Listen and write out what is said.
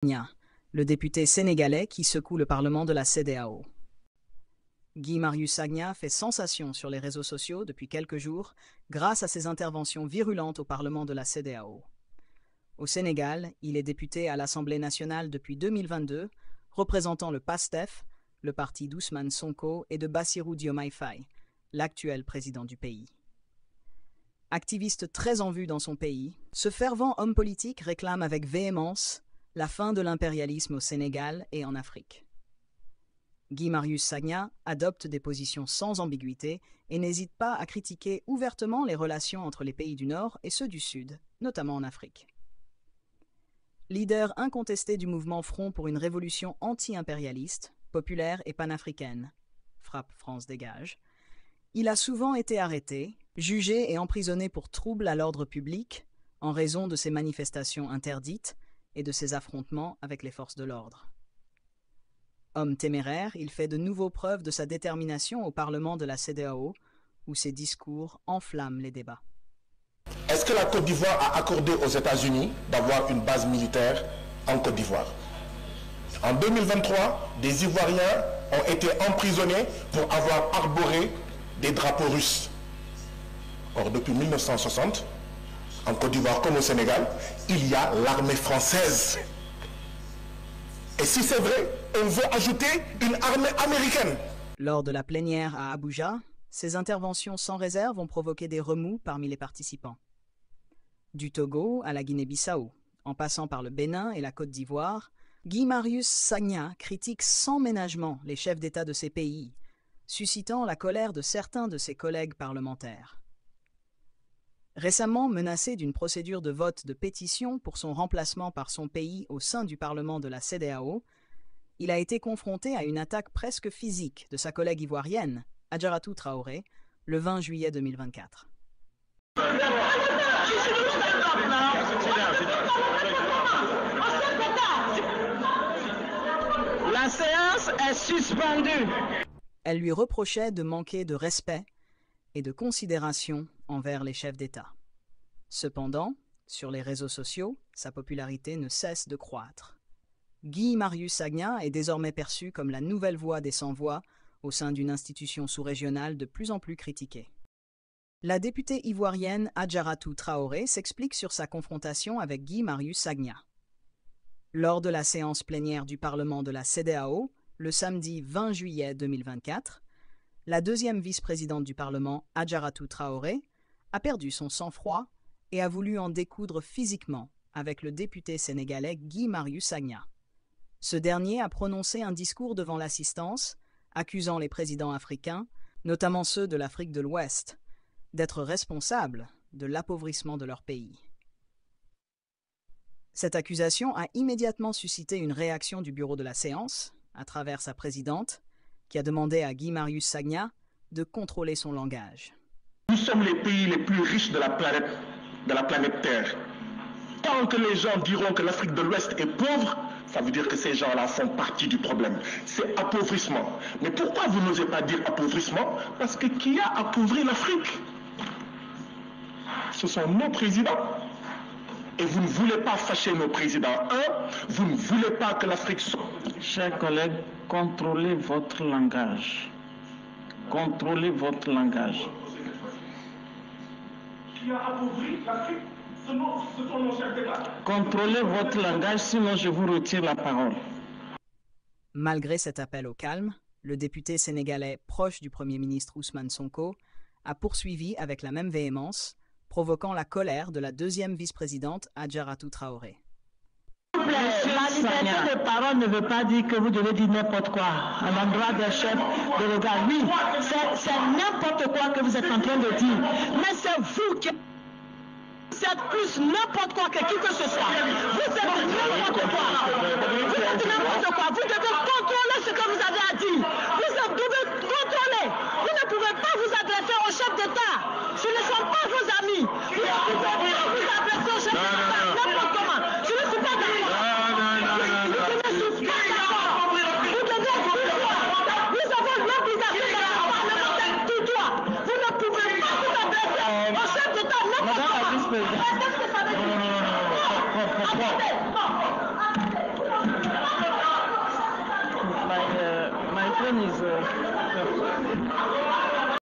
Le député sénégalais qui secoue le Parlement de la CEDEAO. Guy Marius Sagna fait sensation sur les réseaux sociaux depuis quelques jours grâce à ses interventions virulentes au Parlement de la CEDEAO. Au Sénégal, il est député à l'Assemblée nationale depuis 2022, représentant le PASTEF, le parti d'Ousmane Sonko et de Bassirou Diomaye Faye, l'actuel président du pays. Activiste très en vue dans son pays, ce fervent homme politique réclame avec véhémence la fin de l'impérialisme au Sénégal et en Afrique. Guy Marius Sagna adopte des positions sans ambiguïté et n'hésite pas à critiquer ouvertement les relations entre les pays du Nord et ceux du Sud, notamment en Afrique. Leader incontesté du mouvement Front pour une révolution anti-impérialiste, populaire et panafricaine, Frappe France Dégage, il a souvent été arrêté, jugé et emprisonné pour troubles à l'ordre public en raison de ses manifestations interdites et de ses affrontements avec les forces de l'ordre. Homme téméraire, il fait de nouveau preuve de sa détermination au Parlement de la CEDEAO, où ses discours enflamment les débats. Est-ce que la Côte d'Ivoire a accordé aux États-Unis d'avoir une base militaire en Côte d'Ivoire? En 2023, des Ivoiriens ont été emprisonnés pour avoir arboré des drapeaux russes. Or, depuis 1960, en Côte d'Ivoire comme au Sénégal, il y a l'armée française. Et si c'est vrai, on veut ajouter une armée américaine. Lors de la plénière à Abuja, ces interventions sans réserve ont provoqué des remous parmi les participants. Du Togo à la Guinée-Bissau, en passant par le Bénin et la Côte d'Ivoire, Guy Marius Sagna critique sans ménagement les chefs d'État de ces pays, suscitant la colère de certains de ses collègues parlementaires. Récemment menacé d'une procédure de vote de pétition pour son remplacement par son pays au sein du Parlement de la CEDEAO, il a été confronté à une attaque presque physique de sa collègue ivoirienne, Adjaratou Traoré, le 20 juillet 2024. La séance est suspendue. Elle lui reprochait de manquer de respect et de considération envers les chefs d'État. Cependant, sur les réseaux sociaux, sa popularité ne cesse de croître. Guy Marius Sagna est désormais perçu comme la nouvelle voix des sans-voix au sein d'une institution sous-régionale de plus en plus critiquée. La députée ivoirienne Adjaratou Traoré s'explique sur sa confrontation avec Guy Marius Sagna. Lors de la séance plénière du Parlement de la CEDEAO, le samedi 20 juillet 2024, la deuxième vice-présidente du Parlement, Adjaratou Traoré, a perdu son sang-froid et a voulu en découdre physiquement avec le député sénégalais Guy Marius Sagna. Ce dernier a prononcé un discours devant l'assistance, accusant les présidents africains, notamment ceux de l'Afrique de l'Ouest, d'être responsables de l'appauvrissement de leur pays. Cette accusation a immédiatement suscité une réaction du bureau de la séance, à travers sa présidente, qui a demandé à Guy Marius Sagna de contrôler son langage. Nous sommes les pays les plus riches de la planète Terre. Tant que les gens diront que l'Afrique de l'Ouest est pauvre, ça veut dire que ces gens-là font partie du problème. C'est appauvrissement. Mais pourquoi vous n'osez pas dire appauvrissement? Parce que qui a appauvri l'Afrique? Ce sont nos présidents. Et vous ne voulez pas fâcher nos présidents. Vous ne voulez pas que l'Afrique soit... Chers collègues, contrôlez votre langage. Contrôlez votre langage. Qui a appauvri l'Afrique? Ce sont nos chefs d'État. Contrôlez votre langage, sinon je vous retire la parole. Malgré cet appel au calme, le député sénégalais proche du Premier ministre Ousmane Sonko a poursuivi avec la même véhémence, provoquant la colère de la deuxième vice-présidente Adjaratou Traoré. La liberté de parole ne veut pas dire que vous devez dire n'importe quoi à l'endroit des chefs de l'État. Oui, c'est n'importe quoi que vous êtes en train de dire. Mais c'est vous qui... êtes plus n'importe quoi que qui que ce soit. Vous êtes n'importe quoi. Vous êtes n'importe quoi. Vous devez contrôler ce que vous avez à dire. Vous devez contrôler. Vous ne pouvez pas vous adresser au chef d'État. Ce ne sont pas vos amis. Vous ne pouvez pas vous adresser au chef d'État n'importe comment. Je ne suis pas d'accord. Je ne suis pas d'accord. Vous devez tout. Nous avons l'obligation de la parlementaire tout droit. Vous ne pouvez pas vous adresser au chef d'État n'importe comment. Qu'est-ce que ça veut dire? Non. notre niveau.